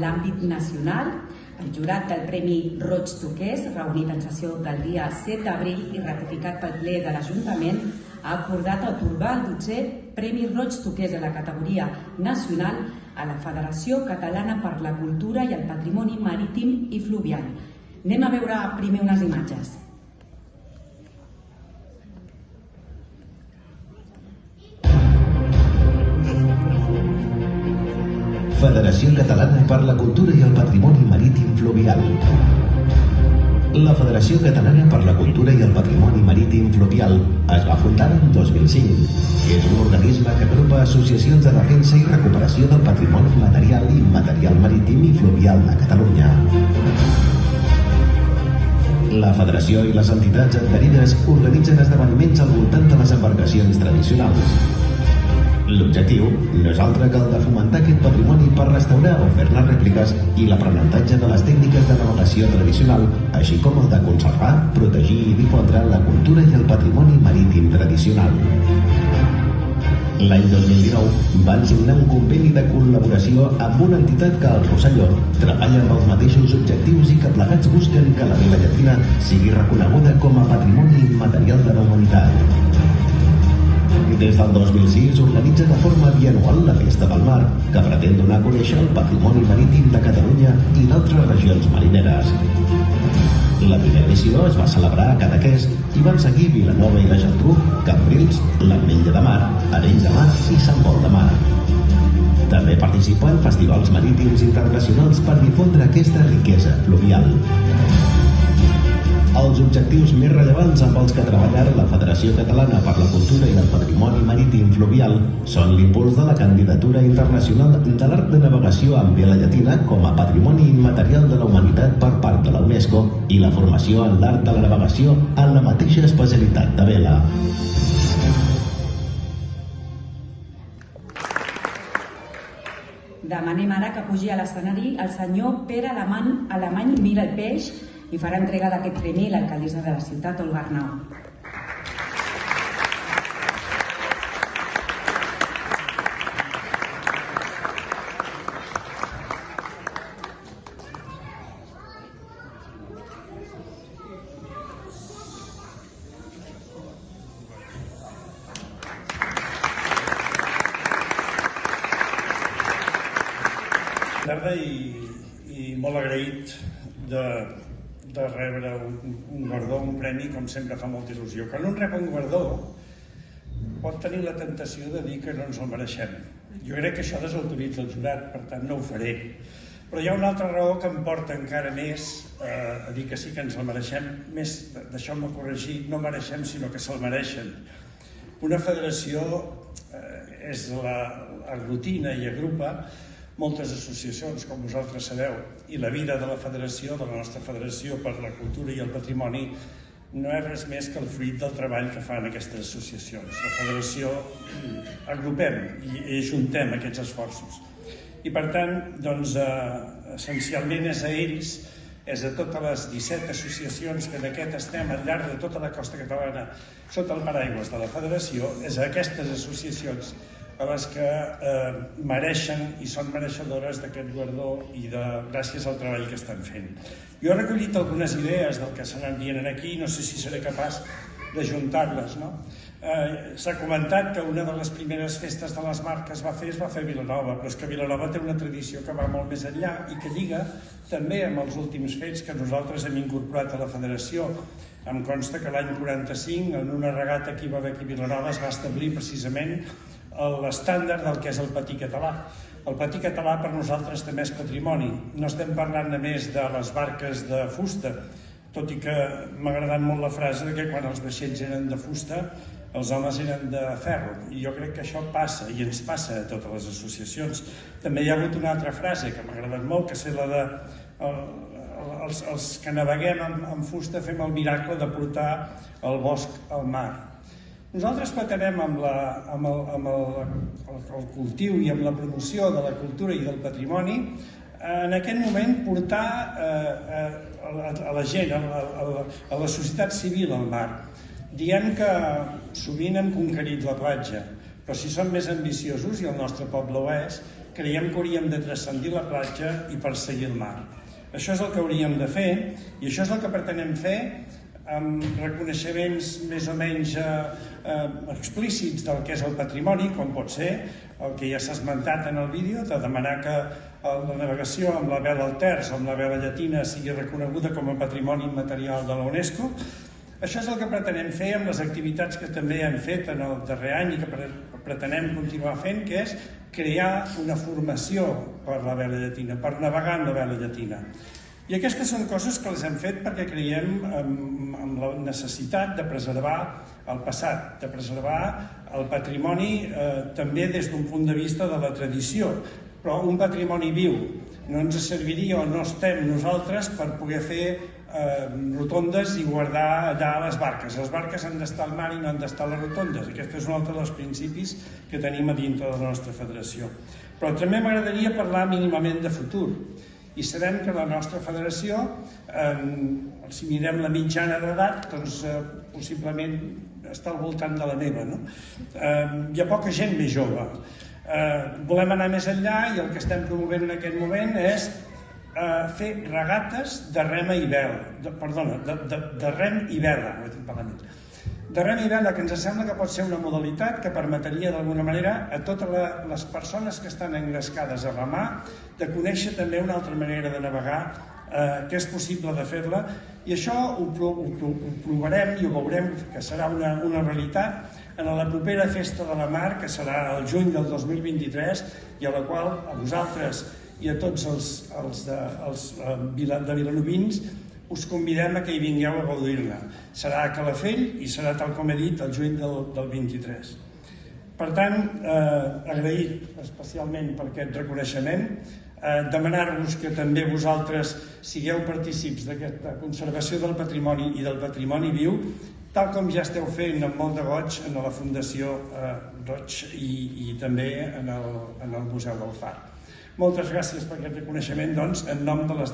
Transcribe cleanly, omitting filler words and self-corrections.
l'àmbit nacional. El jurat del Premi Roig Toqués, reunit en sessió del dia 7 d'abril i ratificat pel ple de l'Ajuntament, ha acordat atorgar el 12è Premi Roig Toqués de la categoria nacional a la Federació Catalana per la Cultura i el Patrimoni Marítim i Fluvial. Anem a veure primer unes imatges. Federació Catalana per la Cultura i el Patrimoni Marítim Fluvial. La Federació Catalana per la Cultura i el Patrimoni Marítim Fluvial es va fundar en 2005. És un organisme que agrupa associacions de defensa i recuperació del patrimoni material i immaterial marítim i fluvial de Catalunya. La Federació i les entitats adherides organitzen esdeveniments al voltant de les embarcacions tradicionals. L'objectiu no és altre que el de fomentar aquest patrimoni per restaurar o fer-ne rèpliques i l'aprenentatge de les tècniques de navegació tradicional, així com el de conservar, protegir i difondre la cultura i el patrimoni marítim tradicional. L'any 2019 van signar un conveni de col·laboració amb una entitat que al Rosselló treballa amb els mateixos objectius i que plegats busquen que la vila llatina sigui reconeguda com a patrimoni immaterial de la humanitat. Des del 2006 organitza de forma bianual la Festa del Mar, que pretén donar a conèixer el patrimoni marítim de Catalunya i d'altres regions marineres. La primera edició es va celebrar a Cadaqués i van seguir Vilanova i la Geltrú, Cambrils, l'Ametlla de Mar, Arenys de Mar i Sant Pol de Mar. També participa en festivals marítims internacionals per difondre aquesta riquesa fluvial. Els objectius més rellevants amb els que treballar la Federació Catalana per la Cultura i el Patrimoni Marítim Fluvial són l'impuls de la candidatura internacional de l'art de navegació en vela llatina com a patrimoni immaterial de la humanitat per part de la UNESCO i la formació en l'art de la navegació en la mateixa especialitat de vela. Demanem ara que pugi a l'escenari el senyor Pere Alemany Mira el Peix i farà entrega d'aquest premi l'alcaldessa de la ciutat, Olga Arnau. Bona tarda i molt agraït de rebre un guardó, un premi, com sempre fa molta il·lusió. Quan un rep un guardó pot tenir la tentació de dir que no ens el mereixem. Jo crec que això desautoritza el jurat, per tant no ho faré. Però hi ha una altra raó que em porta encara més a dir que sí que ens el mereixem, més, deixeu-me corregir, no mereixem sinó que se'l mereixen. Una federació aglutina i agrupa moltes associacions, com vosaltres sabeu, i la vida de la federació, de la nostra Federació per la Cultura i el Patrimoni, no és res més que el fruit del treball que fan aquestes associacions. La federació agrupem i ajuntem aquests esforços. I per tant, doncs, essencialment és a ells, és a totes les 17 associacions que d'aquest estem al llarg de tota la costa catalana sota el paraigües de la federació, és a aquestes associacions a les que mereixen i són mereixedores d'aquest guardó i gràcies al treball que estan fent. Jo he recollit algunes idees del que s'anan dient aquí, no sé si seré capaç d'ajuntar-les. S'ha comentat que una de les primeres festes de les marques es va fer a Vilanova, però és que Vilanova té una tradició que va molt més enllà i que lliga també amb els últims fets que nosaltres hem incorporat a la federació. Em consta que l'any 45, en una regata que hi va haver aquí a Vilanova, es va establir precisament l'estàndard del que és el patí català. El patí català per nosaltres també és patrimoni. No estem parlant només de les barques de fusta, tot i que m'ha agradat molt la frase que quan els vaixells eren de fusta, els homes eren de ferro. I jo crec que això passa, i ens passa a totes les associacions. També hi ha hagut una altra frase que m'ha agradat molt, que és la de els que naveguem amb fusta fem el miracle de portar el bosc al mar. Nosaltres pretenem amb el cultiu i amb la promoció de la cultura i del patrimoni en aquest moment portar a la gent, a la societat civil al mar. Diem que sovint hem conquerit la platja, però si som més ambiciosos, i el nostre poble ho és, creiem que hauríem de transcendir la platja i perseguir el mar. Això és el que hauríem de fer i això és el que pretenem fer amb reconeixements més o menys explícits del que és el patrimoni, com pot ser el que ja s'ha esmentat en el vídeo, de demanar que la navegació amb la vela al terç o amb la vela llatina sigui reconeguda com a patrimoni immaterial de la UNESCO. Això és el que pretenem fer amb les activitats que també hem fet en el darrer any i que pretenem continuar fent, que és crear una formació per la vela llatina, per navegar amb la vela llatina. I aquestes són coses que les hem fet perquè creiem en la necessitat de preservar el passat, de preservar el patrimoni també des d'un punt de vista de la tradició, però un patrimoni viu. No ens serviria o no estem nosaltres per poder fer rotondes i guardar allà les barques. Les barques han d'estar al mar i no han d'estar a les rotondes. Aquest és un altre dels principis que tenim a dintre de la nostra federació. Però també m'agradaria parlar mínimament de futur. I sabem que la nostra federació, si mirem la mitjana d'edat, doncs possiblement està al voltant de la meva. Hi ha poca gent més jove. Volem anar més enllà i el que estem promovent en aquest moment és fer regates de rem i vela. Perdona, de rem i vela. De rem i vela, que ens sembla que pot ser una modalitat que permetria d'alguna manera a totes les persones que estan engrescades a remar de conèixer també una altra manera de navegar, que és possible de fer-la, i això ho provarem i ho veurem que serà una realitat en la propera Festa de la Mar, que serà el juny del 2023, i a la qual a vosaltres i a tots els de vilanovins us convidem a que hi vingueu a gaudir-la. Serà a Calafell i serà, tal com he dit, el juny del 23. Per tant, agraït especialment per aquest reconeixement, demanar-vos que també vosaltres sigueu partícips d'aquesta conservació del patrimoni i del patrimoni viu, tal com ja esteu fent amb molt de goig en la Fundació Roig i també en el Museu del Far. Moltes gràcies per aquest reconeixement, doncs, en nom de les